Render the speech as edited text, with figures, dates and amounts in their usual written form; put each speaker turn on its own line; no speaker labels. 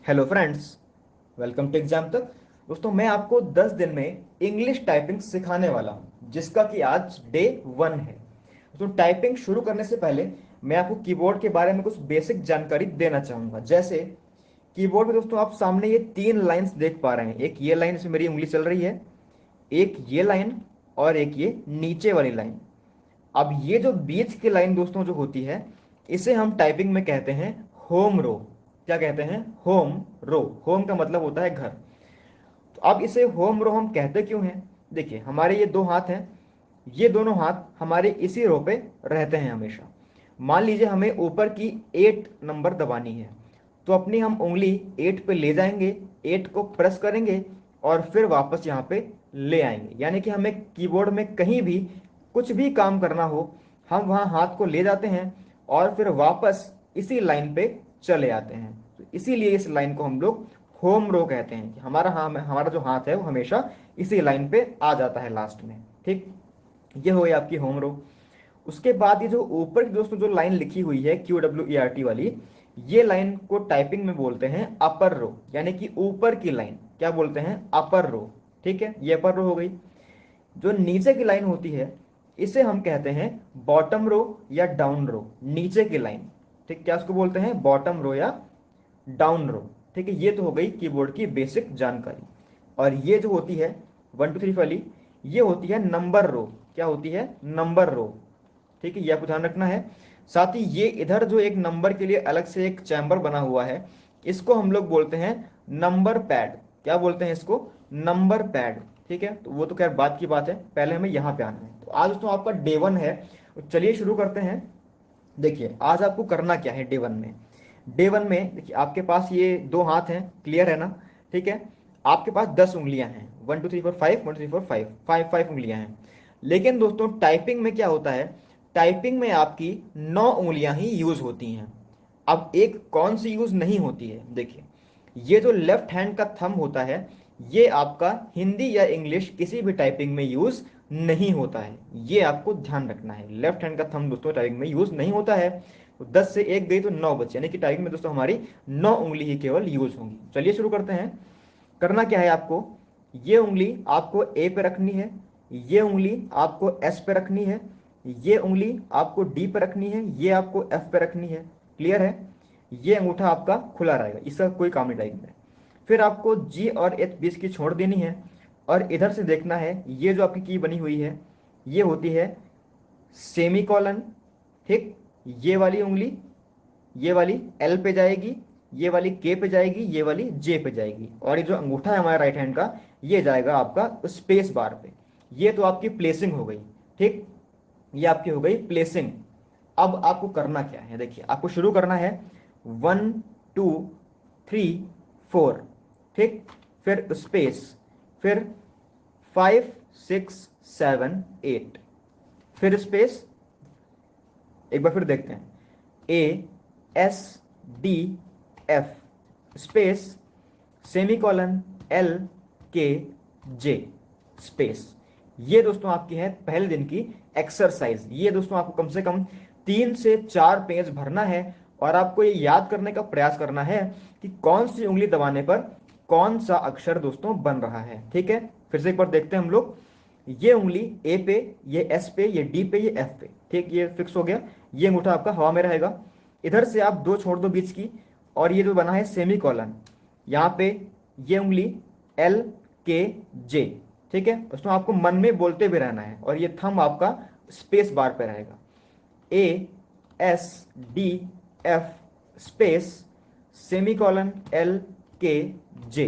Hello friends, welcome to Exam Tak. दोस्तों, मैं आपको 10 दिन में इंग्लिश टाइपिंग सिखाने वाला हूं, जिसका कि आज डे 1 है। तो टाइपिंग शुरू करने से पहले मैं आपको कीबोर्ड के बारे में कुछ बेसिक जानकारी देना चाहूंगा। जैसे कीबोर्ड में दोस्तों आप सामने ये 3 लाइंस देख पा रहे हैं। एक ये लाइन, इसमें मेरी उंगली चल रही है, एक ये लाइन और एक ये नीचे वाली लाइन। अब ये जो बीच की लाइन दोस्तों जो होती है, इसे हम टाइपिंग में कहते हैं होम रो। क्या कहते हैं? होम रो। होम का मतलब होता है घर। तो अब इसे होम रो हम कहते क्यों हैं? देखिए, हमारे ये 2 हाथ हैं, ये दोनों हाथ हमारे इसी रो पे रहते हैं हमेशा। मान लीजिए हमें ऊपर की 8 नंबर दबानी है, तो अपनी हम उंगली 8 पे ले जाएंगे, 8 को प्रेस करेंगे और फिर वापस यहाँ पे ले आएंगे। यानी कि हमें कीबोर्ड में कहीं भी कुछ भी काम करना हो, हम वहाँ हाथ को ले जाते हैं और फिर वापस इसी लाइन पे चले आते हैं। तो इसीलिए इस लाइन को हम लोग होम रो कहते हैं कि हमारा जो हाथ है वो हमेशा इसी लाइन पे आ जाता है लास्ट में। ठीक, ये हो गई आपकी होम रो। उसके बाद ये जो ऊपर की दोस्तों जो लाइन लिखी हुई है QWERT वाली, ये लाइन को टाइपिंग में बोलते हैं अपर रो, यानी कि ऊपर की लाइन। क्या बोलते हैं? अपर रो। ठीक है, ये अपर रो हो गई। जो नीचे की लाइन होती है, इसे हम कहते हैं बॉटम रो या डाउन रो। नीचे की लाइन, ठीक, क्या उसको बोलते हैं? बॉटम रो या डाउन रो। ठीक है, ये तो हो गई कीबोर्ड की बेसिक जानकारी। और ये जो होती है 1 2 3 वाली, ये होती है नंबर रो। क्या होती है? नंबर रो। ठीक है, ये आपको ध्यान रखना है। साथ ही ये इधर जो एक नंबर के लिए अलग से एक चैम्बर बना हुआ है, इसको हम लोग बोलते हैं नंबर पैड। क्या बोलते हैं इसको? Number pad. ठीक है, तो वो तो खैर बात की बात है, पहले हमें यहाँ पे आना है। तो आज दोस्तों आपका डे 1 है, तो चलिए शुरू करते हैं। देखिए, आज आपको करना क्या है डे 1 में। डे 1 में देखिए, आपके पास ये 2 हाथ हैं, क्लियर है ना? ठीक है, आपके पास 10 उंगलियां हैं। 1 2 3 4 5, 1 2 3 4 5, 5 उंगलियां हैं। लेकिन दोस्तों टाइपिंग में क्या होता है? टाइपिंग में आपकी 9 उंगलियां ही यूज होती हैं। अब एक कौन सी यूज नहीं होती है? देखिए, ये जो लेफ्ट हैंड का थंब होता है, ये आपका हिंदी या इंग्लिश किसी भी टाइपिंग में यूज नहीं होता है। ये आपको ध्यान रखना है, लेफ्ट हैंड का थंब दोस्तों टाइपिंग में यूज नहीं होता है। तो 10 से 1 गई तो 9 बचे, यानी कि टाइपिंग में दोस्तों हमारी 9 उंगली ही केवल यूज होंगी। चलिए शुरू करते हैं। करना क्या है आपको? ये उंगली आपको ए पे रखनी है, ये उंगली आपको एस पे रखनी है, ये उंगली आपको डी पे रखनी है, ये आपको एफ पे रखनी है। क्लियर है? ये अंगूठा आपका खुला रहेगा, इसका कोई काम नहीं टाइपिंग में। फिर आपको जी और एच बीच की छोड़ देनी है और इधर से देखना है, ये जो आपकी की बनी हुई है, ये होती है सेमी कॉलन। ठीक, ये वाली उंगली, ये वाली एल पे जाएगी, ये वाली के पे जाएगी, ये वाली जे पे जाएगी, और ये जो अंगूठा है हमारा राइट हैंड का, ये जाएगा आपका स्पेस बार पे। ये तो आपकी प्लेसिंग हो गई। ठीक, ये आपकी हो गई प्लेसिंग। अब आपको करना क्या है? देखिए, आपको शुरू करना है 1 2 3 4। ठीक, फिर स्पेस, फिर 5 6 7 8, फिर स्पेस। एक बार फिर देखते हैं, A S D F space, semicolon L के जे स्पेस। ये दोस्तों आपकी है पहले दिन की एक्सरसाइज। ये दोस्तों आपको कम से कम 3 से 4 पेज भरना है और आपको ये याद करने का प्रयास करना है कि कौन सी उंगली दबाने पर कौन सा अक्षर दोस्तों बन रहा है। ठीक है, फिर से एक बार देखते हैं हम लोग। ये उंगली ए पे, ये एस पे, ये डी पे, ये एफ पे। ठीक, ये फिक्स हो गया। ये अंगूठा आपका हवा में रहेगा। इधर से आप 2 छोड़ दो बीच की, और ये जो बना है सेमी कॉलन, यहाँ पे ये उंगली एल के जे। ठीक है, उसमें आपको मन में बोलते भी रहना है, और ये थंब आपका स्पेस बार पे रहेगा। A S D F space semi colon L के जे।